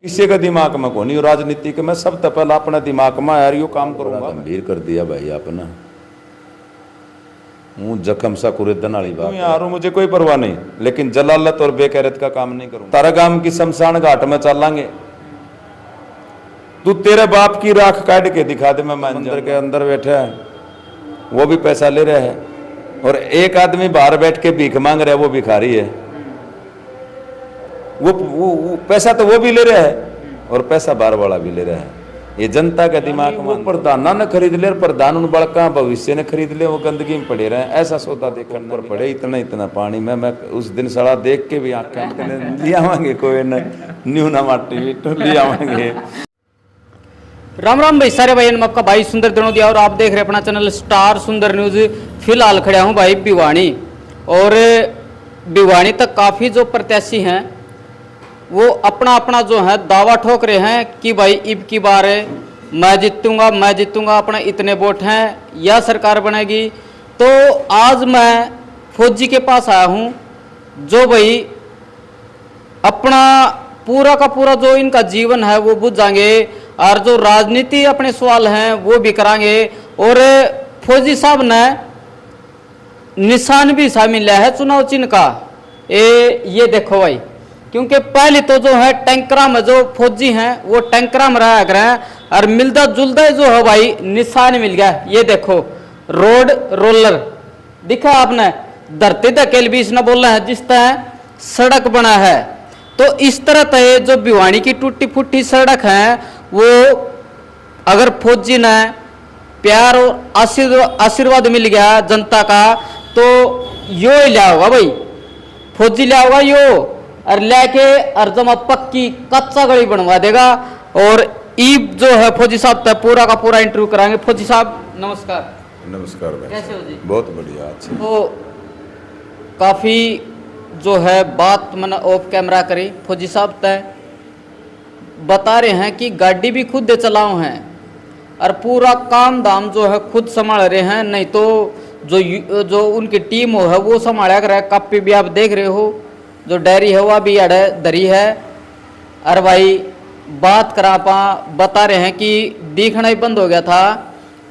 किसी का दिमाग में को नहीं राजनीति के मैं सब तो पहला अपने दिमाग में यार यो काम करूंगा। गंभीर कर दिया भाई आपने, हूँ जख्म सा कुरेदन वाली बात यार, मुझे कोई परवाह नहीं, लेकिन जलालत और बेकैरत का काम नहीं करूंगा। तारा गांव की शमशान घाट में चलांगे, तू तेरे बाप की राख काट के दिखा दे। मैं मंदिर के अंदर बैठा है, वो भी पैसा ले रहा है, और एक आदमी बाहर बैठ के भीख मांग रहा है, वो भिखारी है। वो पैसा तो वो भी ले रहा है और पैसा बार वाला भी ले रहा है। ये जनता का दिमाग में प्रधान ने खरीद ले, प्रधान उन बड़का भविष्य ने खरीद ले, वो गंदगी में पड़े रहे। ऐसा सौदा देखने पर पड़े, इतना इतना पानी में मैं उस दिन सड़ा देख के भी आंखें ले आवांगे, कोई न्यू ना माटी तो ले आवांगे। राम राम भाई सारे भाई, आपका भाई सुंदर दिनों दिया और आप देख रहे हैं अपना चैनल स्टार सुंदर न्यूज। फिलहाल खड़ा हूं भाई भिवानी, और भिवानी तक काफ़ी जो प्रत्याशी हैं वो अपना अपना जो है दावा ठोक रहे हैं कि भाई इब की बार मैं जीतूंगा, अपना इतने वोट हैं या सरकार बनेगी। तो आज मैं फौजी के पास आया हूं, जो भाई अपना पूरा का पूरा जो इनका जीवन है वो बुझाएंगे, और जो राजनीति अपने सवाल हैं वो भी कराएंगे। और फौजी साहब ने निशान भी शामिल है चुनाव चिन्ह का, ये देखो भाई, क्योंकि पहले तो जो है टैंकरा में जो फौजी हैं वो टैंकरा में रहा कर रहे हैं, और मिलता जुलता जो है भाई निशान मिल गया। ये देखो रोड रोलर दिखा आपने, धरती धकेल भी इसने बोलना है, जिस तरह सड़क बना है। तो इस तरह तय जो भिवानी की टूटी फूटी सड़क है वो अगर फौजी ने प्यार और आशीर्वाद मिल गया जनता का, तो यो लिया होगा भाई, फौजी लिया होगा यो, और लेके अर्जमा पक्की कच्चा गली बनवा देगा। और ईब जो है फौजी साहब तक पूरा का पूरा इंटरव्यू कराएंगे। फौजी साहब नमस्कार। नमस्कार भाई, कैसे हो जी? बहुत बढ़िया। अच्छा, तो काफ़ी जो है बात मैंने ऑफ कैमरा करी, फौजी साहब तय बता रहे हैं कि गाड़ी भी खुद चलाओ हैं और पूरा काम धाम जो है खुद संभाल रहे हैं, नहीं तो जो उनकी टीम हो है वो संभाला कर रहा है। कापी भी आप देख रहे हो, जो डायरी है वह भी अड़े दरी है। और भाई बात करा पा बता रहे हैं कि दिखना ही बंद हो गया था,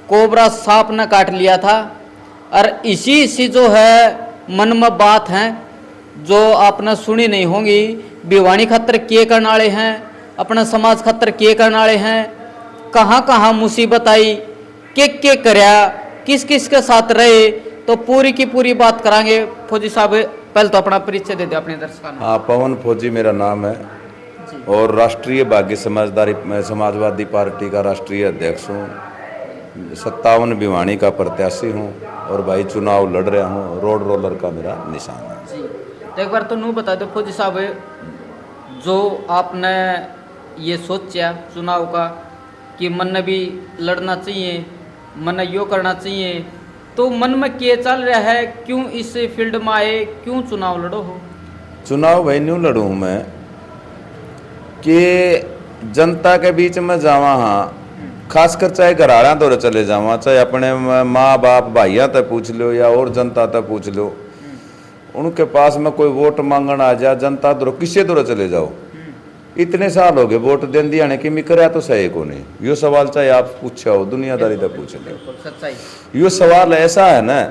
कोबरा सांप ने काट लिया था। और इसी जो है मन में बात है जो आपने सुनी नहीं होंगी, भिवानी खतर किए करने वाले हैं, अपना समाज खतर किए करने वाले हैं, कहाँ कहाँ मुसीबत आई, के करया, किस किस के साथ रहे, तो पूरी की पूरी बात करांगे। फौजी साहब पहले तो अपना परिचय दे दे अपने दर्शकों को। हाँ, पवन फौजी मेरा नाम है, और राष्ट्रीय भाग्य समाजवादी पार्टी का राष्ट्रीय अध्यक्ष हूँ, 57 भिवानी का प्रत्याशी हूँ, और भाई चुनाव लड़ रहा हूँ। रोड रोलर का मेरा निशान है जी। तो एक बार तो नू बता दो फौजी साहब, जो आपने ये सोचा चुनाव का कि मन ने भी लड़ना चाहिए, मन ने यो करना चाहिए, तो मन में क्या चल रहा है, क्यों इस फील्ड में आए, क्यों चुनाव लड़ो हो? चुनाव भाई न्यू लड़ू हूँ मैं कि जनता के बीच में जावा, हाँ, खासकर चाहे घराड़ा दौरे चले जावा, चाहे अपने माँ बाप भाइयों तक पूछ लो या और जनता तक पूछ लो, उनके पास में कोई वोट मांगन आ जाए, जनता दौरे किसे दौरे चले जाओ, इतने साल हो गए वोट देन दिया ने कि मैं कराया तो सही को नहीं। यो सवाल चाहे आप पूछा हो, दुनियादारी तक पूछ लो, यो सवाल ऐसा है ना,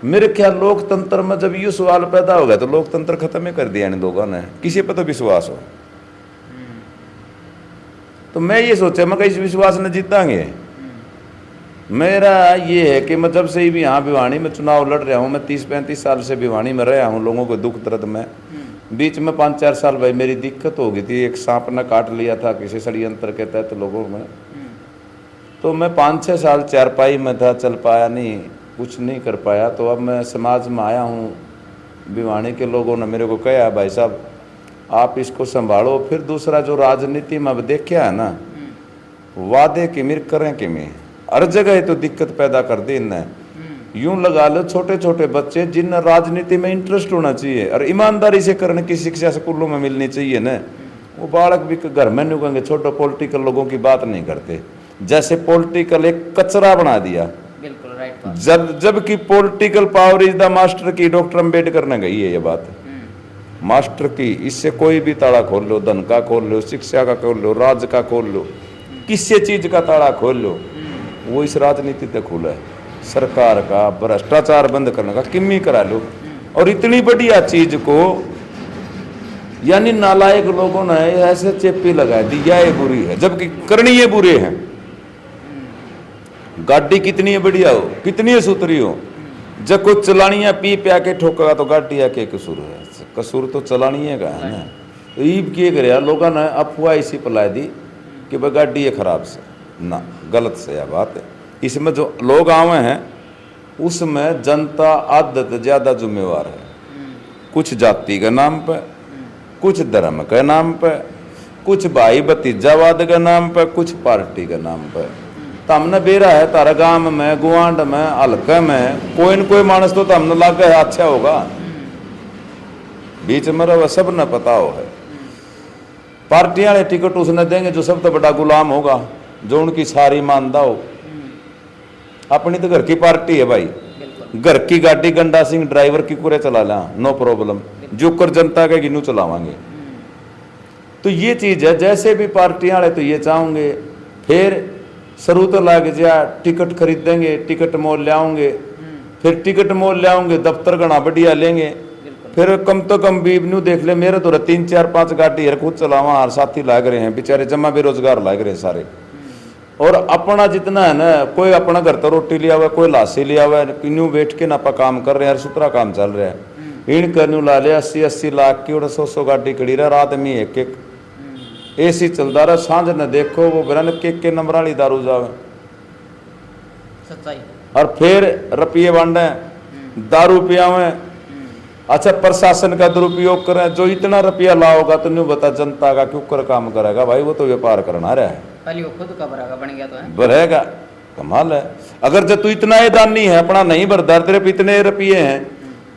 मेरे ख्याल लोकतंत्र में जब ये सवाल पैदा हो गया तो लोकतंत्र खत्म ही कर दिया इन लोगों ने, किसी पर तो विश्वास हो। तो मैं ये सोचा मैं इस विश्वास ने जीतांगे। मेरा ये है कि मैं जब से ही भी यहाँ भिवानी में चुनाव लड़ रहा हूँ, मैं 30-35 साल से भिवानी में रहा हूँ, लोगों को दुख दर्द में। बीच में 5-4 साल भाई मेरी दिक्कत हो गई थी, एक सांप ने काट लिया था किसी षड्यंत्र के तहत लोगों में, तो मैं 5-6 साल चारपाई में था, चल पाया नहीं, कुछ नहीं कर पाया। तो अब मैं समाज में आया हूँ, भिवानी के लोगों ने मेरे को कहा भाई साहब आप इसको संभालो। फिर दूसरा जो राजनीति में अब देखा है ना, वादे किमिर करें किमें, हर जगह तो दिक्कत पैदा कर दी इनने। यूं लगा लो छोटे छोटे बच्चे जिन राजनीति में इंटरेस्ट होना चाहिए और ईमानदारी से करने की शिक्षा स्कूलों में मिलनी चाहिए ना, वो बालक भी घर में नहीं कहेंगे, छोटे पॉलिटिकल लोगों की बात नहीं करते, जैसे पॉलिटिकल एक कचरा बना दिया। बिल्कुल राइट। जबकि political power is the master की डॉक्टर अम्बेडकर ने कही है ये बात। मास्टर की, इससे कोई भी ताला खोल लो, धन का खोल लो, शिक्षा का खोल लो, राज्य का खोल लो, किसी चीज का ताला खोल लो, वो इस राजनीति तक खुला है। सरकार का भ्रष्टाचार बंद करने का किम्मी करा लो। और इतनी बढ़िया चीज को यानी नालायक लोगों ने ऐसे चेपी लगा दी, ये बुरी है, जबकि करनी ये बुरे हैं। गाड़ी कितनी बढ़िया हो, कितनी सुथरी हो, जब कुछ चलानिया पी प्या के ठोकेगा तो गाड़ी आके कसूर है, कसूर तो चलानिए का है ना। तो ईब किए करे लोगों ने अफवाह इसी पला दी कि भाई गाड़ी है खराब से ना, गलत से यह बात है। इसमें जो लोग आवे हैं उसमें जनता आदत ज्यादा जिम्मेवार है, कुछ जाति के नाम पे, कुछ धर्म के नाम पे, कुछ भाई भतीजावाद के नाम पे, कुछ पार्टी के नाम पे। तो हमने बेरा है तारा गांव में, गुआंड में, हल्के में कोई न कोई मानस तो हमने लागे है अच्छा होगा, बीच में रहो सब न पता हो है। पार्टी वाले टिकट उसने देंगे जो सबसे बड़ा गुलाम होगा, जो उनकी सारी मानदा हो। अपनी तो घर की पार्टी है भाई, घर की गाड़ी गंडा सिंह ड्राइवर की पूरे चला ला, नो प्रॉब्लम, जो कर जनता के गिनू चलावांगे। तो ये चीज है, जैसे भी पार्टी वाले तो ये चाहोगे, फिर शुरू तो लाग जा टिकट खरीदेंगे, टिकट मोल ले आओगे, फिर टिकट मोल ले आओगे, दफ्तर गणा बढ़िया लेंगे, फिर कम तो कम भी न्यू देख ले, मेरे तो 3 4 5 गाड़ी है खुद चलावा, हर साथी लाग रहे हैं बेचारे, जमा बेरोजगार लाग रहे हैं सारे। और अपना जितना है ना, कोई अपना घर तो रोटी लिया हुआ है, कोई लाशी लिया हुआ है, न्यू बैठ के ना पा काम कर रहे हैं, सुथरा काम चल रहा है। इन करनू ला लिया 80 लाख की और 100 गाड़ी खड़ी रहा, रात में एक एसी चलता रहा, सांझ न देखो वो बिरन के नंबर वाली दारू जावे सच्चाई, और फिर रुपये बांटे, दारू पियावे। अच्छा, प्रशासन का दुरुपयोग करें, जो इतना रुपया लाओगा तो नहीं बता जनता का क्यों कर काम करेगा भाई, वो तो व्यापार करना रहा है, पहले वो खुद का भरेगा, बन गया तो है भरेगा, कमाल है। अगर जब तू इतना दानी है अपना नहीं भरदार, तेरे पे इतने रुपये हैं,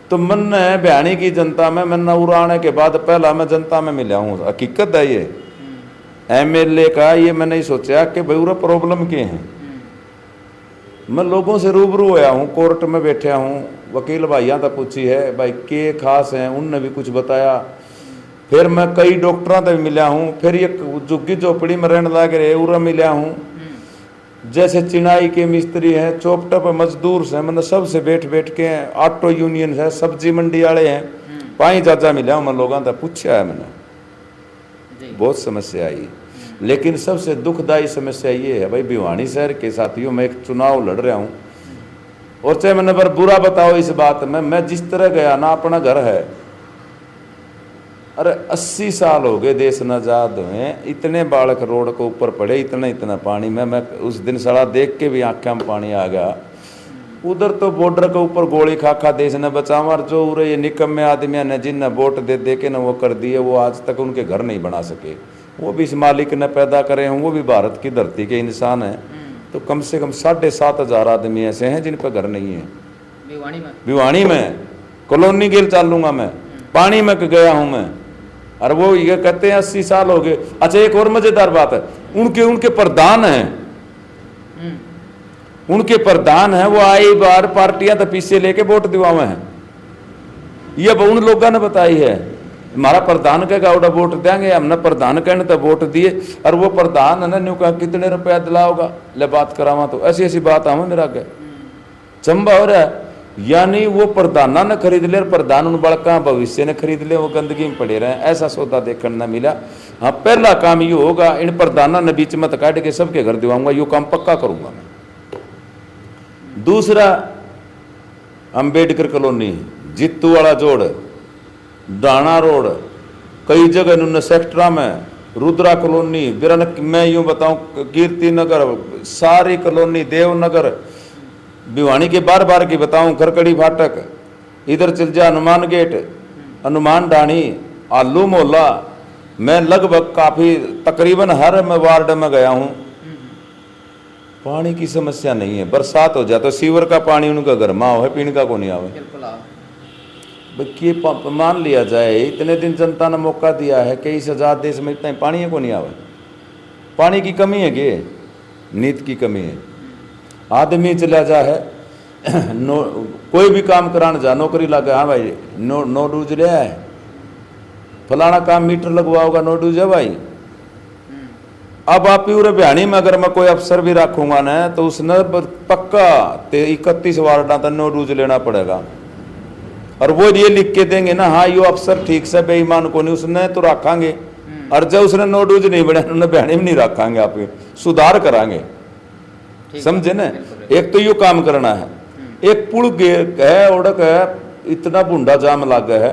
तो मन बयानी की जनता में, मैं उड़ाने के बाद पहला मैं जनता में मिला हूँ, हकीकत है ये। एमएलए का ये मैं नहीं सोचा कि भाई पूरा प्रॉब्लम के हैं, मैं लोगों से रूबरू होया हूँ, कोर्ट में बैठा हूँ, वकील भाइयों तक पूछी है भाई के खास हैं, उनने भी कुछ बताया। फिर मैं कई डॉक्टरों तक मिला हूँ, फिर ये झुग्गी झोपड़ी में रहने लग रहे उरा मिला हूँ, जैसे चिनाई के मिस्त्री हैं, चौपटा पर मजदूर हैं, मतलब सबसे बैठ बैठ के, ऑटो यूनियन है, सब्जी मंडी वाले हैं, पाई चाचा मिला हूँ मैं, लोगों तक पूछा है मैंने, बहुत समस्या आई। लेकिन सबसे दुखदायी समस्या ये है भाई, भिवानी शहर के साथियों मैं एक चुनाव लड़ रहा हूँ, और चाहे मैंने पर बुरा बताओ इस बात में, मैं जिस तरह गया ना, अपना घर है, अरे 80 साल हो गए देश आजाद हुए, इतने बालक रोड को ऊपर पड़े, इतना इतना पानी में, मैं उस दिन सड़ा देख के भी आंखों में पानी आ गया। उधर तो बॉर्डर के ऊपर गोली खा खा देश ने बचावा, और जो उरे ये निकम्मे आदमी ने जिनने वोट दे दे के न वो कर दिए, वो आज तक उनके घर नहीं बना सके, वो भी इस मालिक ने पैदा करे हैं, वो भी भारत की धरती के इंसान हैं। तो कम से कम 7,500 आदमी ऐसे हैं जिन पर घर नहीं है। भिवानी में कॉलोनी गेल चालूंगा मैं, पानी में गया हूं मैं, और वो ये कहते हैं 80 साल हो गए। अच्छा, एक और मजेदार बात है, उनके प्रधान हैं, उनके प्रधान हैं, वो आई बार पार्टियां तो पीछे लेके वोट दिवावे हैं, ये उन लोगों ने बताई है, हमारा प्रधान के गाउडा वोट देंगे, हमने प्रधान कहने तो वोट दिए, और वो प्रधान ने न्यू कहा कितने रुपया दिलाओगा, ले बात करावा, तो ऐसी ऐसी बात हमें मेरा के चंबा हो रहा है। यानी वो प्रधाना ने खरीद ले, प्रधान उन बड़का भविष्य ने खरीद ले, वो गंदगी में पड़े रहे, ऐसा सौदा देखने न मिला। हाँ, पहला काम ये होगा, इन प्रधाना ने बीच में काट के सबके घर दिवाऊंगा, यो काम पक्का करूंगा मैं। दूसरा, अंबेडकर कॉलोनी, जित्तू वाला जोड़, दाना रोड, कई जगह इन्होंने सेक्टरा में, रुद्रा कॉलोनी, बिरन मैं यूं बताऊं कीर्ति नगर, सारी कॉलोनी, देवनगर, भिवानी के बार बार की बताऊं, खरकड़ी फाटक, इधर चल जा हनुमान गेट, हनुमान ढाणी, आलू मोहल्ला, मैं लगभग काफी तकरीबन हर वार्ड में गया हूं। पानी की समस्या नहीं है, बरसात हो जाए तो सीवर का पानी उनका घर में है, पीने का को नहीं आवे। मान लिया जाए इतने दिन जनता ने मौका दिया है कि इस आजाद देश में इतना पानी को नहीं आवे, पानी की कमी है कि नीति की कमी है। आदमी चला जा है कोई भी काम कराने जा, नौकरी लगा, हाँ भाई नो डूज रहा है, फलाना काम मीटर लगवाओगा नो ड्यूज है भाई। अब आप पूरे बिहानी में अगर मैं कोई अफसर भी रखूंगा ना तो उसने पक्का 31 वार्डा तक नो ड्यूज लेना पड़ेगा। और वो ये लिख के देंगे ना, हाँ यो अफसर ठीक से बेईमान को नहीं, उसने तो रखांगे। और जब उसने नो ड्यूज नहीं बढ़ा उन्हें बिहानी में नहीं रखांगे, आप सुधार करांगे, समझे ना। एक तो यो काम करना है। एक पुल है उड़क है, इतना बुंडा जाम लागे है,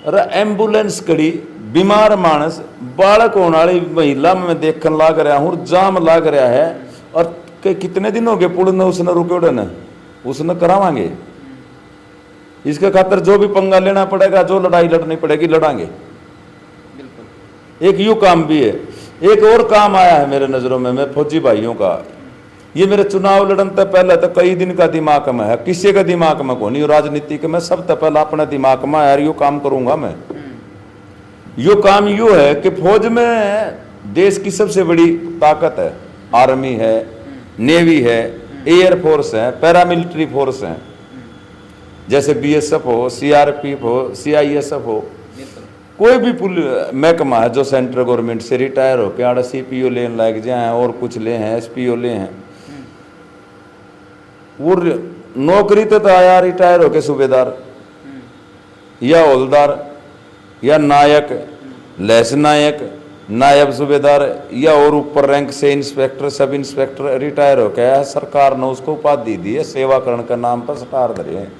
अरे एम्बुलेंस कड़ी, बीमार मानस, बालक होने वाली महिला में देखने लाग रहा हूँ, जाम लाग रहा है। और कितने दिन हो गए पुल ने उसने रुके उड़े न, उसने करावांगे। इसके खातर जो भी पंगा लेना पड़ेगा, जो लड़ाई लड़नी पड़ेगी लड़ांगे। एक यू काम भी है। एक और काम आया है मेरे नजरों में, मैं फौजी भाइयों का, ये मेरे चुनाव लड़न तक पहले तो कई दिन का दिमाग में है, किसी का दिमाग में को नहीं, राजनीति के मैं सब तक पहले अपने दिमाग में यार यो काम करूंगा मैं। यो काम यू है कि फौज में देश की सबसे बड़ी ताकत है, आर्मी है, नेवी है, एयरफोर्स है, पैरामिलिट्री फोर्स है, जैसे बीएसएफ हो, सीआरपीएफ हो, सीआईएसएफ हो, कोई भी महकमा है जो सेंट्रल गवर्नमेंट से रिटायर हो के आड़ा सीपीओ लेन लायक जाए और कुछ ले हैं, एसपीओ ले हैं, वो नौकरी तो आया रिटायर होके सूबेदार या हौलदार या नायक, लेस नायक, नायब सूबेदार या और ऊपर रैंक से इंस्पेक्टर, सब इंस्पेक्टर रिटायर हो गया है। सरकार ने उसको उपाधि दी है, सेवाकरण के नाम पर सटार धरे हैं।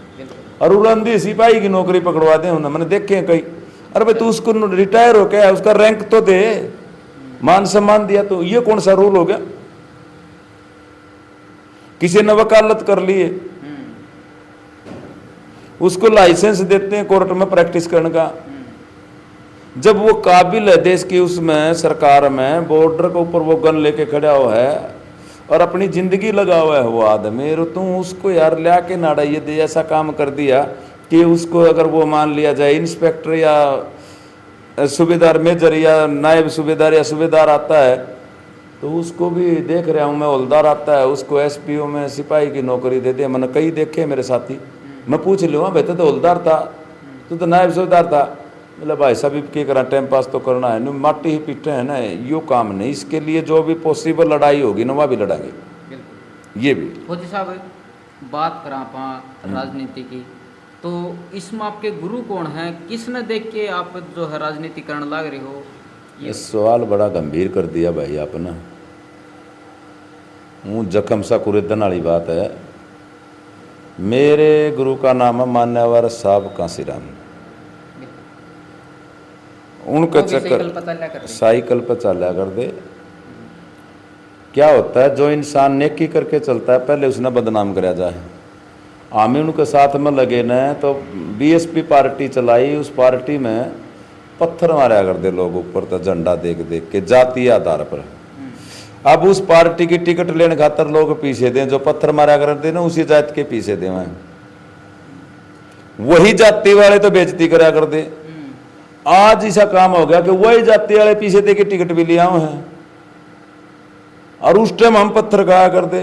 और उड़ंदी सिपाही की नौकरी पकड़वा दे उन्हें, मैंने देखे कई। अरे भाई तू उसको रिटायर हो गया, उसका रैंक तो दे, मान सम्मान दिया, तो ये कौन सा रूल हो गया। किसी ने वकालत कर लिए, उसको लाइसेंस देते हैं कोर्ट में प्रैक्टिस करने का। जब वो काबिल है देश की उसमें सरकार में, बॉर्डर के ऊपर वो गन लेके खड़ा हुआ है और अपनी जिंदगी लगा हुआ है वो आदमी, तू उसको यार ला के नाड़ा ये दे, ऐसा काम कर दिया कि उसको अगर वो मान लिया जाए इंस्पेक्टर या सूबेदार मेजर या नायब सूबेदार या सूबेदार आता है, तो उसको भी देख रहा हूँ मैं, हौलदार आता है उसको एसपीओ में सिपाही की नौकरी दे दे। मैंने कई देखे मेरे साथी, मैं पूछ लूँ भाई तो हौलदार था, तू तो नायब सूबेदार था, मतलब भाई साहब क्या करा, टाइम पास तो करना है, माटी ही पीटे है ना, यो काम नहीं। इसके लिए जो भी पॉसिबल लड़ाई होगी ना वह भी लड़ाएंगे। ये भी फौजी साहब बात करा आप राजनीति की, तो इसमें आपके गुरु कौन है, किसने देख के आप जो है राजनीति करने लग रहे हो? ये सवाल बड़ा गंभीर कर दिया भाई आपने, मुँह जख्म सा कुरेदन वाली बात है। मेरे गुरु का नाम है मान्यवर साहब कांसीराम। उनका चक्कर साइकिल पर चला कर दे। क्या होता है, जो इंसान नेकी करके चलता है पहले उसने बदनाम कराया जाए। हमें उनके साथ में लगे न तो बीएसपी पार्टी चलाई, उस पार्टी में पत्थर मारा कर दे लोग ऊपर तो झंडा देख देख के जातीय आधार पर। अब उस पार्टी की टिकट लेने खातर लोग पीछे दें, जो पत्थर मारा कर दे ना उसी जात के पीछे दे, वही जाति वाले तो बेइज्जती करा कर दे। आज ऐसा काम हो गया कि वही जाति वाले पीछे दे के टिकट भी ले आए हैं और उस टाइम हम पत्थर खाया कर दे।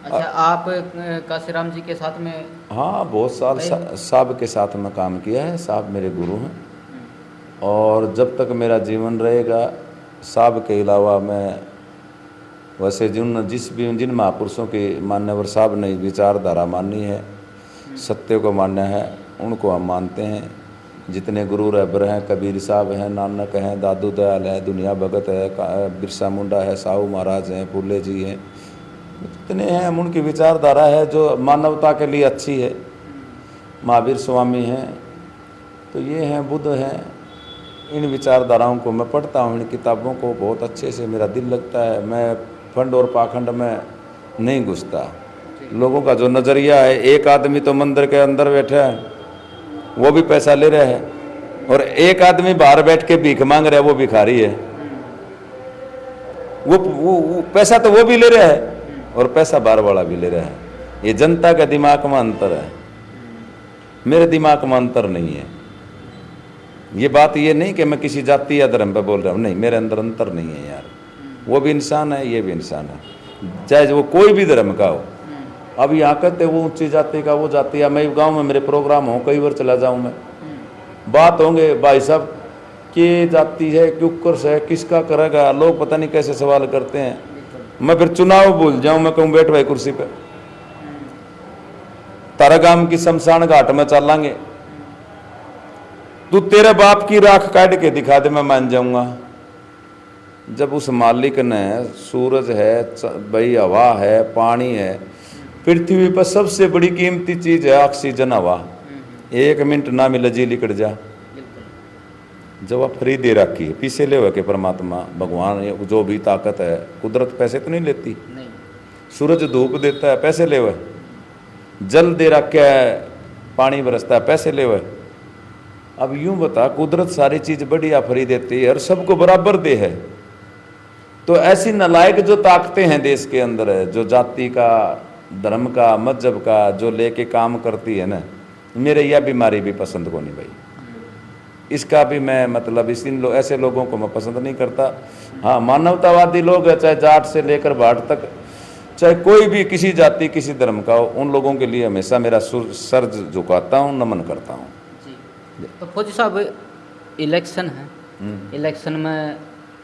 अच्छा, आप काशीराम जी के साथ में? हाँ, बहुत साल साहब के साथ में काम किया है। साहब मेरे गुरु हैं और जब तक मेरा जीवन रहेगा साहब के अलावा मैं वैसे जिन महापुरुषों के मान्यवर साहब ने विचारधारा मानी है, सत्य को मान्य है, उनको हम मानते हैं। जितने गुरु रहबर हैं, कबीर साहब हैं, नानक हैं, दादू दयाल है, दुनिया भगत है, बिरसा मुंडा है, साहू महाराज हैं, फूले जी हैं, जितने हैं उनकी विचारधारा है जो मानवता के लिए अच्छी है। महावीर स्वामी हैं, तो ये हैं, बुद्ध हैं। इन विचारधाराओं को मैं पढ़ता हूँ, इन किताबों को बहुत अच्छे से मेरा दिल लगता है। मैं फंड और पाखंड में नहीं घुसता। लोगों का जो नज़रिया है, एक आदमी तो मंदिर के अंदर बैठा है वो भी पैसा ले रहा है, और एक आदमी बाहर बैठ के भीख मांग रहा है वो भिखारी है। वो पैसा तो वो भी ले रहा है और पैसा बाहर वाला भी ले रहा है। ये जनता के दिमाग में अंतर है, मेरे दिमाग में अंतर नहीं है। ये बात ये नहीं कि मैं किसी जाति या धर्म पे बोल रहा हूँ, नहीं, मेरे अंदर अंतर नहीं है यार। वो भी इंसान है, ये भी इंसान है, चाहे वो कोई भी धर्म का हो। अब यहाँ कहते वो ऊंची जाति का, वो जाति, या मैं गांव में मेरे प्रोग्राम हो, कई बार चला जाऊँ मैं, बात होंगे भाई साहब के जाती है क्यूकर्स है किसका करेगा, लोग पता नहीं कैसे सवाल करते हैं। मैं फिर चुनाव भूल जाऊं, मैं कहूं बैठ भाई कुर्सी पे, तारा गांव की शमशान घाट में चलांगे, तू तेरे बाप की राख काट के दिखा दे, मैं मान जाऊंगा। जब उस मालिक ने सूरज है भाई, हवा है, पानी है, पृथ्वी पर सबसे बड़ी कीमती चीज है ऑक्सीजन हवा, 1 मिनट ना मिले जी लिकट जा, जब वह फ्री दे रखी है, पीछे ले के परमात्मा भगवान जो भी ताकत है, कुदरत पैसे तो नहीं लेती नहीं। सूरज धूप देता है पैसे ले हुए, जल दे रखा है, पानी बरसता है पैसे ले हुए। अब यूं बता, कुदरत सारी चीज बढ़िया फ्री देती है और सबको बराबर दे है, तो ऐसी नलायक जो ताकतें हैं देश के अंदर है, जो जाति का, धर्म का, मजहब का जो लेके काम करती है ना, मेरे यह बीमारी भी पसंद को नहीं भाई, इसका भी मैं मतलब ऐसे लोगों को मैं पसंद नहीं करता। हाँ, मानवतावादी लोग है, चाहे जाट से लेकर भाट तक, चाहे कोई भी किसी जाति किसी धर्म का हो, उन लोगों के लिए हमेशा मेरा सर झुकाता हूँ, नमन करता हूँ। तो फौजी साहब, इलेक्शन है, इलेक्शन में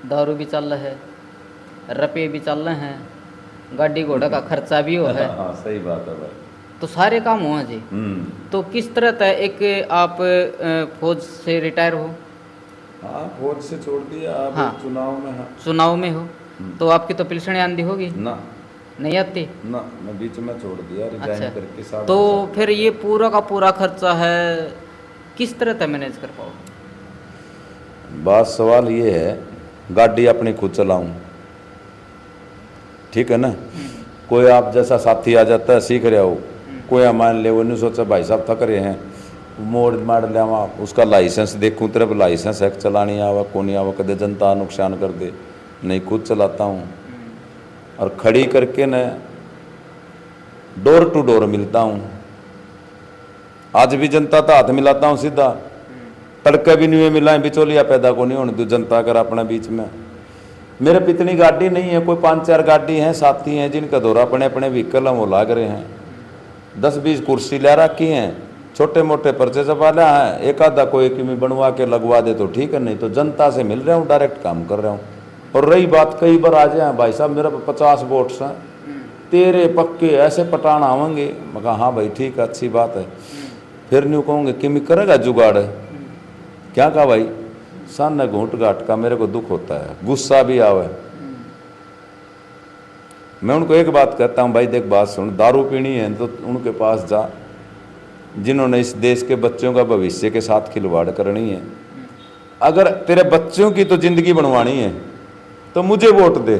दारू भी चल रहा है, रुपये भी चल रहे हैं, गाड़ी घोड़ा का खर्चा भी हो है। हाँ, सही बात है भाई, तो सारे काम हुआ जी। तो किस तरह तय, एक आप फौज से रिटायर हो? हाँ, फौज से छोड़ दिया, अब हाँ, चुनाव में। हाँ, चुनाव में हो, तो आपकी तो पेंशन आंधी होगी ना? नहीं आती ना, मैं बीच में छोड़ दिया, रिजाइन अच्छा, करके साथ। तो फिर ये पूरा का पूरा खर्चा है, किस तरह तय मैनेज कर पाओगे? बात सवाल ये है, गाड़ी अपनी खुद चलाऊं, ठीक है ना? कोई आप जैसा साथी आ जाता है, सीख रहे हो, कोई मान ले वो नहीं सोचा भाई साहब थक रहे हैं, मोड़ मार लिया, उसका लाइसेंस देखूं, तेरे लाइसेंस है चलानी आवा को नहीं आवा, कदे जनता नुकसान कर दे, नहीं खुद चलाता हूँ। और खड़ी करके न डोर टू डोर मिलता हूँ, आज भी जनता तो हाथ मिलाता हूँ सीधा, तड़के भी नहीं मिला है, बिचौलिया पैदा को नहीं होने दूँ जनता कर अपने बीच में। मेरे पे इतनी गाड़ी नहीं है, कोई 5-4 गाड़ी हैं, साथी हैं जिनका दौरा अपने अपने व्हीकल हम वो लाग रहे हैं, 10-20 कुर्सी ले रखी हैं, छोटे मोटे पर्चे छपा लिया है, एक आधा कोई किमी बनवा के लगवा दे तो ठीक है, नहीं तो जनता से मिल रहा हूँ, डायरेक्ट काम कर रहा हूँ। और रही बात, कई बार आ जाए भाई साहब मेरे पे 50 वोट्स हैं, तेरे पक्के ऐसे पटान आवेंगे, मैं कहा हाँ भाई ठीक है, अच्छी बात है। फिर न्यू कहूँगे किमी करेगा जुगाड़, क्या कहा भाई, सामने घूंट घाट का मेरे को दुख होता है, गुस्सा भी आवे। मैं उनको एक बात कहता हूँ, भाई देख बात सुन, दारू पीनी है तो उनके पास जा जिन्होंने इस देश के बच्चों का भविष्य के साथ खिलवाड़ करनी है। अगर तेरे बच्चों की तो जिंदगी बनवानी है तो मुझे वोट दे।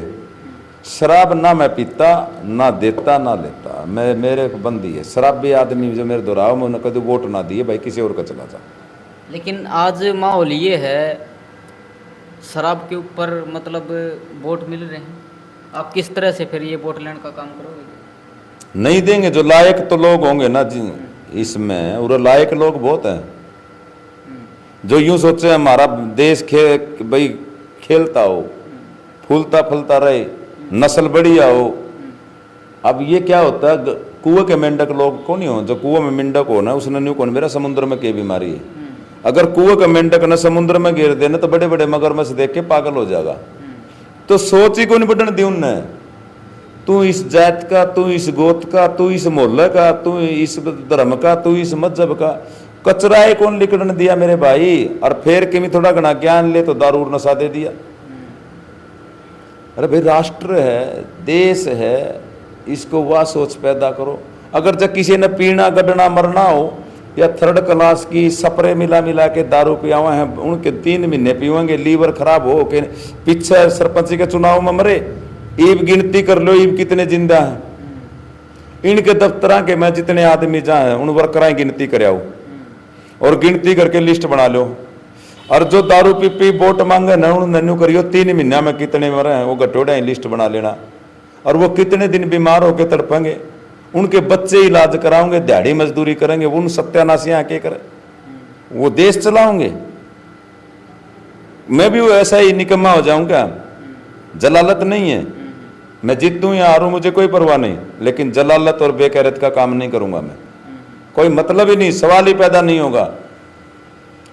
शराब ना मैं पीता, ना देता, ना लेता, मैं मेरे बंदी है। शराबी आदमी जो मेरे दोहराव में उन्हें कभी वोट ना दिए, भाई किसी और का चला जा। लेकिन आज माहौल ये है, शराब के ऊपर मतलब वोट मिल रहे हैं, आप किस तरह से फिर ये वोट लेने का काम करोगे? नहीं देंगे, जो लायक तो लोग होंगे ना जी इसमें, और लायक लोग बहुत हैं जो यूं सोचे हमारा देश भाई खेलता हो, फूलता फलता रहे, नस्ल बढ़िया हो। अब ये क्या होता है, कुएं के मेंढक लोग को नहीं हो, जो कुएं में मेंढक हो ना उसने न्यू कौन मेरा समुद्र में क्या बीमारी है। अगर कुएं का मेंढक न समुद्र में गिर देना तो बड़े बड़े मगरमच्छ देख के पागल हो जाएगा। तो सोच ही को नहीं बढ़ने दी उनने, तू इस जात का, तू इस गोत का, तू इस मोहल्ले का, तू इस धर्म का, तू इस मजहब का, कचरा है कौन लिखने दिया मेरे भाई। और फिर कि थोड़ा घना ज्ञान ले तो दारू नशा दे दिया। अरे भाई राष्ट्र है, देश है, इसको वह सोच पैदा करो। अगर जब किसी ने पीना गडना मरना हो, या 3rd क्लास की सपरे मिला मिला के दारू पियावा है, उनके 3 महीने पीवेंगे, लीवर खराब हो के पीछे सरपंच के चुनाव में मरे। ईब गिनती कर लो, ईब कितने जिंदा हैं इनके दफ्तर के, मैं जितने आदमी जहाँ उन वर्कराएं गिनती कराओ और गिनती करके लिस्ट बना लो। और जो दारू पी पी वोट मांगे न उन नन्नू करियो 3 महीना में कितने मरे हैं, वो घटोड़े लिस्ट बना लेना। और वो कितने दिन बीमार होकर तड़पेंगे, उनके बच्चे इलाज कराओगे, दिहाड़ी मजदूरी करेंगे, उन सत्यानाशी आके करें, वो देश चलाओगे। मैं भी वो ऐसा ही निकम्मा हो जाऊंगा। जलालत नहीं है, मैं जीतूं या हारूं मुझे कोई परवाह नहीं, लेकिन जलालत और बेकैरत का काम नहीं करूंगा मैं। कोई मतलब ही नहीं, सवाल ही पैदा नहीं होगा।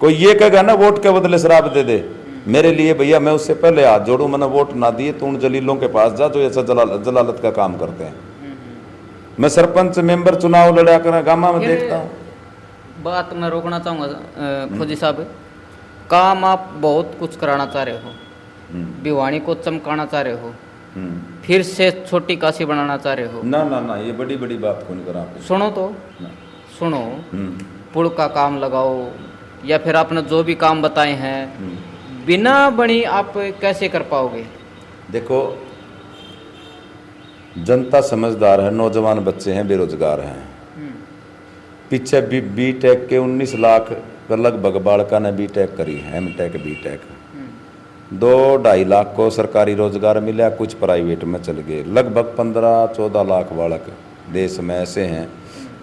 कोई ये कहेगा ना वोट के बदले शराब दे दे, मेरे लिए भैया मैं उससे पहले हाथ जोड़ू, मैंने वोट ना दिए तो उन जलीलों के पास जा जो ऐसा जलालत का काम करते हैं। मैं सरपंच मेंबर चुनाव लड़ा कर गामा में देखता हूँ। बात मैं रोकना चाहूँगा फौजी साहब, काम आप बहुत कुछ कराना चाह रहे हो, भिवानी को चमकाना चाह रहे हो, फिर से छोटी काशी बनाना चाह रहे हो। ना ना ना, ये बड़ी बड़ी बात कौन करा आपको। सुनो तो ना। सुनो, पुल का काम लगाओ या फिर आपने जो भी काम बताए हैं, बिना बनी आप कैसे कर पाओगे। देखो जनता समझदार है, नौजवान बच्चे हैं, बेरोजगार हैं। पीछे बी टेक के 19 लाख लगभग बालका ने बी टेक करी है, M tech B tech. 2-2.5 lakh को सरकारी रोजगार मिला, कुछ प्राइवेट में चल गए। लगभग 15-14 लाख बालक देश में ऐसे हैं,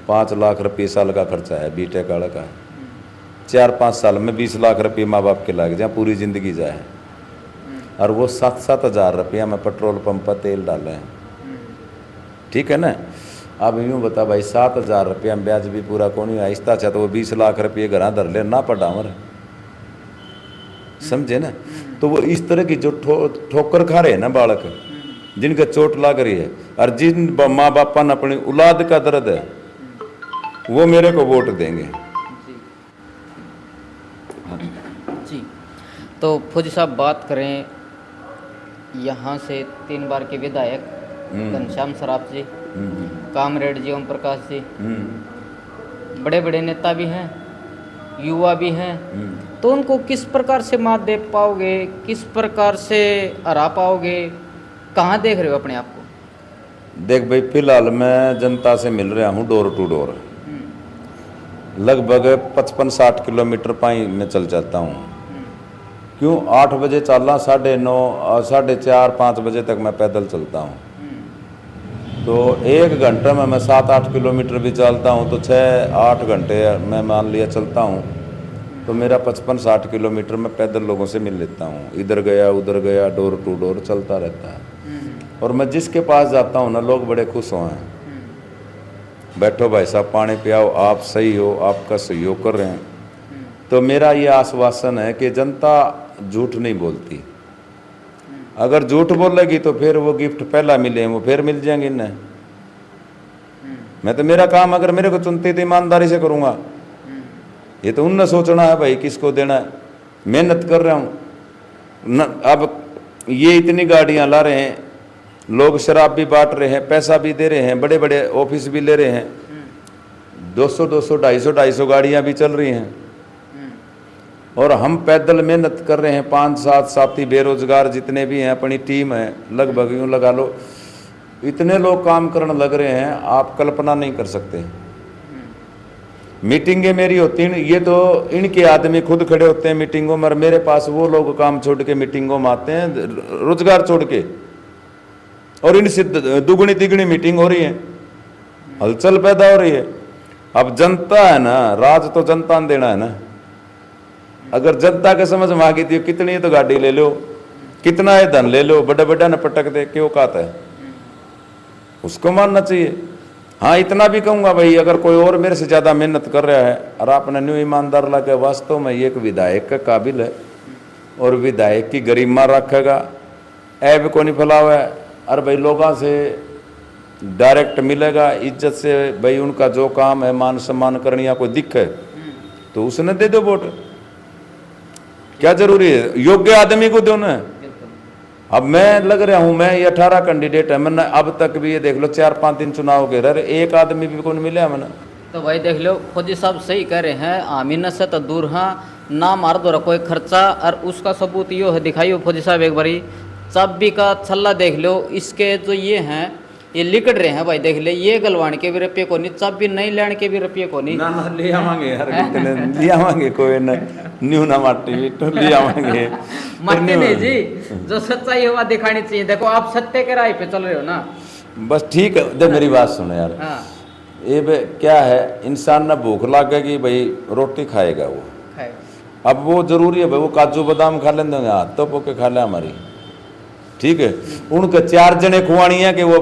5 लाख रुपये साल का खर्चा है बी टेक वाले का। 4-5 साल में 20 लाख रुपये माँ बाप के लग जाए, पूरी जिंदगी जाए। और वो 7-7 हज़ार रुपया में पेट्रोल पंप पर तेल डाले हैं, ठीक है ना। अब यूँ बता भाई, 7,000 रुपया में ब्याज भी पूरा कौन ही आहिस्ता अच्छा, तो वो 20 लाख रुपये घर धर ले ना पड़ा मर, समझे ना। तो वो इस तरह की जो ठोकर खा रहे हैं ना बालक, जिनका चोट लग रही है, और जिन माँ बापा ने अपनी औलाद का दर्द है, वो मेरे को वोट देंगे। जी, तो फौजी साहब बात करें यहाँ से 3 बार के विधायक घनश्याम सराफ जी, कामरेड जी, ओम प्रकाश जी, बड़े बड़े नेता भी हैं, युवा भी हैं, तो उनको किस प्रकार से मात दे पाओगे, किस प्रकार से हरा पाओगे, कहाँ देख रहे हो अपने आप को। देख भाई, फिलहाल मैं जनता से मिल रहा हूँ डोर टू डोर, लगभग 55-60 किलोमीटर पाई में चल जाता हूँ। क्यों 8 बजे चलना, 9:30 4-5 बजे तक मैं पैदल चलता हूँ। तो 1 घंटे में मैं 7-8 किलोमीटर भी चलता हूँ, तो 6-8 घंटे मैं मान लिया चलता हूँ, तो मेरा 55-60 किलोमीटर में पैदल लोगों से मिल लेता हूँ। इधर गया उधर गया, डोर टू डोर चलता रहता है। और मैं जिसके पास जाता हूँ ना, लोग बड़े खुश हो हैं, बैठो भाई साहब पानी पियाओ, आप सही हो, आपका सहयोग कर रहे हैं। तो मेरा ये आश्वासन है कि जनता झूठ नहीं बोलती। अगर झूठ बोलेगी तो फिर वो गिफ्ट पहला मिले वो फिर मिल जाएंगे इन्हें। मैं तो मेरा काम अगर मेरे को चुनते तो ईमानदारी से करूँगा। ये तो उनने सोचना है भाई किसको देना है। मेहनत कर रहा हूँ। अब ये इतनी गाड़ियाँ ला रहे हैं, लोग शराब भी बांट रहे हैं, पैसा भी दे रहे हैं, बड़े बड़े ऑफिस भी ले रहे हैं, 200 250 गाड़ियाँ भी चल रही हैं, और हम पैदल मेहनत कर रहे हैं। 5-7 साथी बेरोजगार जितने भी हैं, अपनी टीम है, लगभग यूँ लगा लो इतने लोग काम करने लग रहे हैं, आप कल्पना नहीं कर सकते। मीटिंगें मेरी होती हैं, ये तो इनके आदमी खुद खड़े होते हैं मीटिंगों में, और मेरे पास वो लोग काम छोड़ के मीटिंगों में आते हैं, रोजगार छोड़ के, और इनसे दुगनी तिगनी मीटिंग हो रही है, हलचल पैदा हो रही है। अब जनता है ना, राज तो जनता ने देना है ना। अगर जनता के समझ में आ गई थी कितनी तो गाड़ी ले लो, कितना है धन ले लो, बड़े बड़े न पटक दे, क्यों कहता है, उसको मानना चाहिए। हाँ इतना भी कहूँगा भाई, अगर कोई और मेरे से ज़्यादा मेहनत कर रहा है और आपने न्यू ईमानदार लगे, वास्तव में एक विधायक का काबिल है, और विधायक की गरिमा रखेगा, ऐब को नहीं फैलावा है, और भाई लोगों से डायरेक्ट मिलेगा इज्जत से। भाई उनका जो काम है मान सम्मान करनी, या कोई दिक्कत है तो उसने दे दो वोट, क्या जरूरी है, योग्य आदमी को दो ना। अब मैं लग रहा हूं, मैं ये 18 कैंडिडेट है, मैंने अब तक भी ये देख लो 4-5 दिन चुनाव के रहे, एक आदमी भी कौन मिला मैंने। तो भाई देख लो फौजी साहब सही कह रहे हैं, आमीना से तो दूर हाँ ना मार दो कोई खर्चा, और उसका सबूत यो है, दिखाइयो फौजी साहब एक बारी चाबी का छल्ला देख लो, इसके जो ये हैं ये लिकट रहे हैं भाई, देख ले ये गलवान के भी रुपये को नहीं, चाबी नहीं लेने के भी रुपये को नहीं। ना ना ले आवांगे यार, कितने ले आवांगे, कोई ना न्यू ना माटी तो ले आवांगे। माटी नहीं जी, जो सच्चाई हुआ दिखानी चाहिए। देखो आप सत्य के राह पे चल रहे हो ना, बस ठीक है। देख मेरी बात सुनो यार, ये क्या है, इंसान ना भूख लगेगी भाई रोटी खाएगा वो, अब वो जरूरी है भाई वो काजू बादाम खा लेंगे, हाथ तो पोके खा ले हमारी, ठीक है। उनके 4 जने खुआनी है कि वो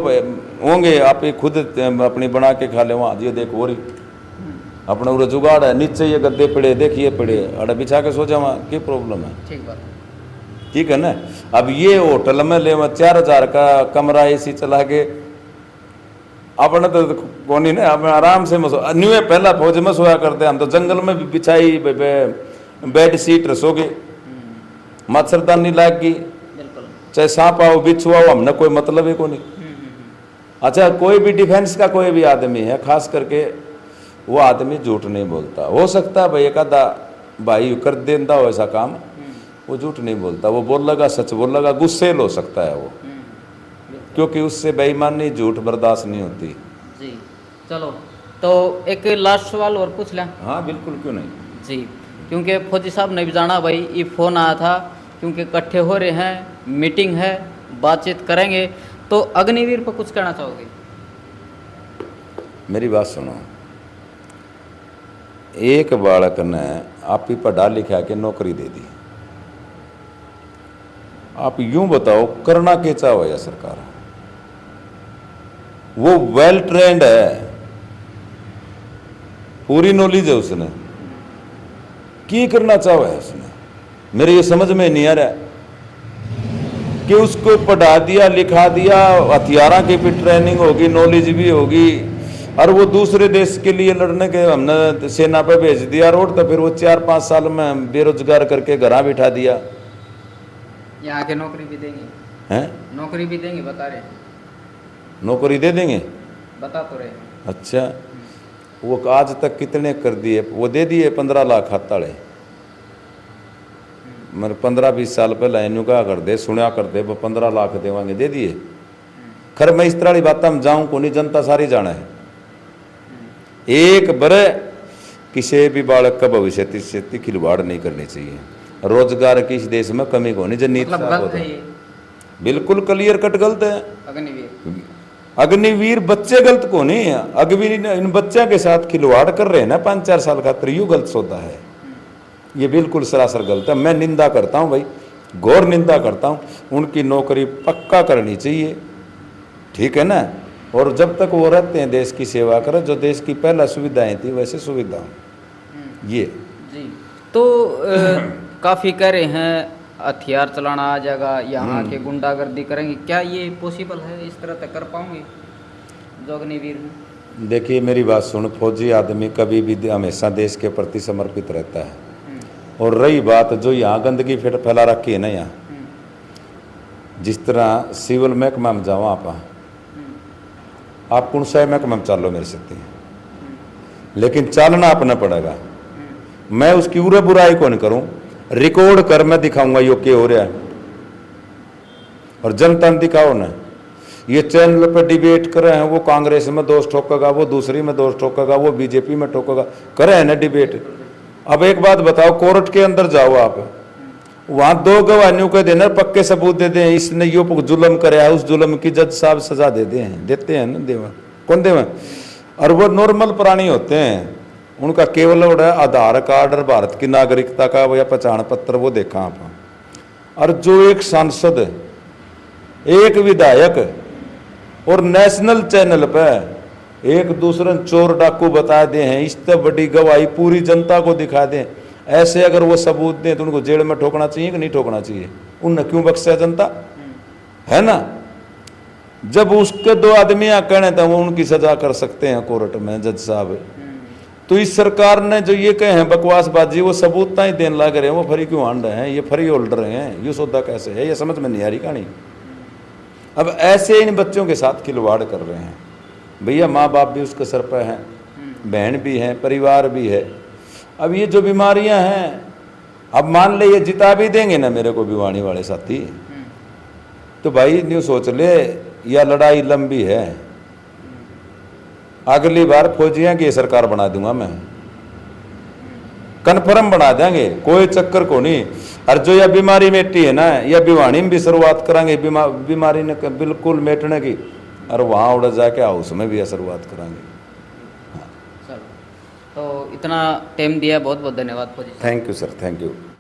होंगे, आप खुद अपनी बना के खा ले। वहाँ ये देख हो रही अपना उरे जुगाड़ है, नीचे ये गद्दे पड़े देखिए पड़े, अड़ा बिछा के सो जावा, क्या प्रॉब्लम है? ठीक बात है। ठीक है ना। अब ये होटल में ले 4,000 का कमरा एसी चला के अपने तो कोनी ना, अपने आराम से न्यू पहला फौज में सोया करते हम तो जंगल में भी बिछाई बेड शीट रसोगे, मच्छरदानी लाग गई, बिल्कुल। चाहे सांप आओ बिच्छू आओ, हमने कोई मतलब ही को नहीं। अच्छा, कोई भी डिफेंस का कोई भी आदमी है, खास करके वो आदमी झूठ नहीं बोलता। हो सकता है भाई एक आधा भाई कर देता हो ऐसा काम, वो झूठ नहीं बोलता, वो बोल लगा सच बोल लगा, गुस्सेल हो सकता है वो, क्योंकि उससे बेईमानी झूठ बर्दाश्त नहीं होती। जी चलो, तो एक लास्ट सवाल और पूछ लें? हाँ बिल्कुल, क्यों नहीं जी, क्योंकि फौजी साहब ने भी जाना भाई, ये फ़ोन आया था, क्योंकि इकट्ठे हो रहे हैं, मीटिंग है, बातचीत करेंगे, तो अग्निवीर पर कुछ कहना चाहोगे? मेरी बात सुनो, एक बालक ने आप ही पढ़ा लिखा के नौकरी दे दी, आप यूं बताओ करना क्या चाहो या सरकार? वो वेल ट्रेंड है, पूरी नॉलेज है उसने, की करना चाहो है उसने? मेरे ये समझ में नहीं आ रहा कि उसको पढ़ा दिया लिखा दिया, हथियारों की भी ट्रेनिंग होगी, नॉलेज भी होगी, और वो दूसरे देश के लिए लड़ने के हमने सेना पे भेज दिया रोड, तो फिर वो 4-5 साल में बेरोजगार करके घर बिठा दिया। यहाँ के नौकरी भी देंगे हैं? नौकरी भी देंगे बता रहे हैं, नौकरी दे देंगे, बता तो रहे हैं। अच्छा, वो आज तक कितने कर दिए? वो दे दिए 15 लाख खाताड़े, मैंने 15-20 साल पहले इन्हों कहा कर दे, सुना कर दे, वो 15 लाख देवांगे, दे दिए। खैर मैं इस तरह की बात हम जाऊँ को नहीं, जनता सारी जाना है। एक बड़े किसी भी बालक का भविष्य से खिलवाड़ नहीं करनी चाहिए। रोजगार की इस देश में कमी को नहीं, जो नीति मतलब गलत है ये, बिल्कुल क्लियर कट गलत है। अग्निवीर अग्निवीर बच्चे गलत को नहीं है, अग्निवीर इन बच्चों के साथ खिलवाड़ कर रहे हैं ना 5-4 साल का, त्रियु गलत सौदा है ये, बिल्कुल सरासर गलत है। मैं निंदा करता हूँ भाई, घोर निंदा करता हूँ, उनकी नौकरी पक्का करनी चाहिए, ठीक है ना। और जब तक वो रहते हैं देश की सेवा करें, जो देश की पहला सुविधाएं थी वैसे सुविधा ये जी। तो काफ़ी कह रहे हैं हथियार चलाना आ जाएगा, यहाँ के गुंडागर्दी करेंगे, क्या ये पॉसिबल है? इस तरह तक कर पाओगे जो अग्निवीर में? देखिए मेरी बात सुन, फौजी आदमी कभी भी हमेशा देश के प्रति समर्पित रहता है। और रही बात जो यहाँ गंदगी फैला रखी है ना, यहाँ जिस तरह सिविल महकमा में जाओ आप कौन सा महकमा में चालो मेरे सकते हैं, लेकिन चालना अपना पड़ेगा। मैं उसकी उरे बुराई कौन करूं, रिकॉर्ड कर मैं दिखाऊंगा यो क्या हो रहा है, और जनता ने दिखाओ ना। ये चैनल पर डिबेट कर रहे हैं, वो कांग्रेस में दोष ठोकेगा, वो दूसरी में दोष ठोकेगा, वो बीजेपी में ठोकेगा, करे है ना डिबेट। अब एक बात बताओ, कोर्ट के अंदर जाओ आप, वहां 2 गवाहियों को देना, पक्के सबूत दे दें इसने यो जुल्म कराया, उस जुल्म की जज साहब सजा देते हैं ना, देवा कौन देवा। और वो नॉर्मल प्राणी होते हैं, उनका केवल आधार कार्ड और भारत की नागरिकता का या पहचान पत्र वो देखा आप। और जो एक सांसद, एक विधायक और नेशनल चैनल पर एक दूसरे चोर डाकू बता दे हैं, इस तरह बड़ी गवाही पूरी जनता को दिखा दें, ऐसे अगर वो सबूत दें तो उनको जेल में ठोकना चाहिए कि नहीं ठोकना चाहिए? उनने क्यों बख्शा जनता, है ना। जब उसके 2 आदमी कहने तो वो उनकी सजा कर सकते हैं कोर्ट में जज साहब। तो इस सरकार ने जो ये कहे हैं बकवासबाजी, वो सबूत ही देने लग रहे हैं, वो फ्री क्यों आंड हैं, ये फ्री होल्डर हैं, ये सौदा कैसे है, ये समझ में नहीं आ रही कहानी। अब ऐसे इन बच्चों के साथ खिलवाड़ कर रहे हैं। भैया माँ बाप भी उसके सर पर हैं, बहन भी हैं, परिवार भी है। अब ये जो बीमारियां हैं, अब मान ले ये जिता भी देंगे ना मेरे को भिवानी वाले साथी, तो भाई न्यू सोच ले या लड़ाई लंबी है, अगली बार फौजियां की सरकार बना दूंगा मैं, कन्फर्म बना देंगे, कोई चक्कर को नहीं। और जो यह बीमारी मिटती है ना, या भिवानी में भी शुरुआत करेंगे बीमारी ने बिल्कुल मिटने की, और वहां उड़ जाके हाउस में भी शुरुआत करेंगे। चलो, तो इतना टाइम दिया, बहुत बहुत धन्यवाद फौजी। Thank you sir, thank you.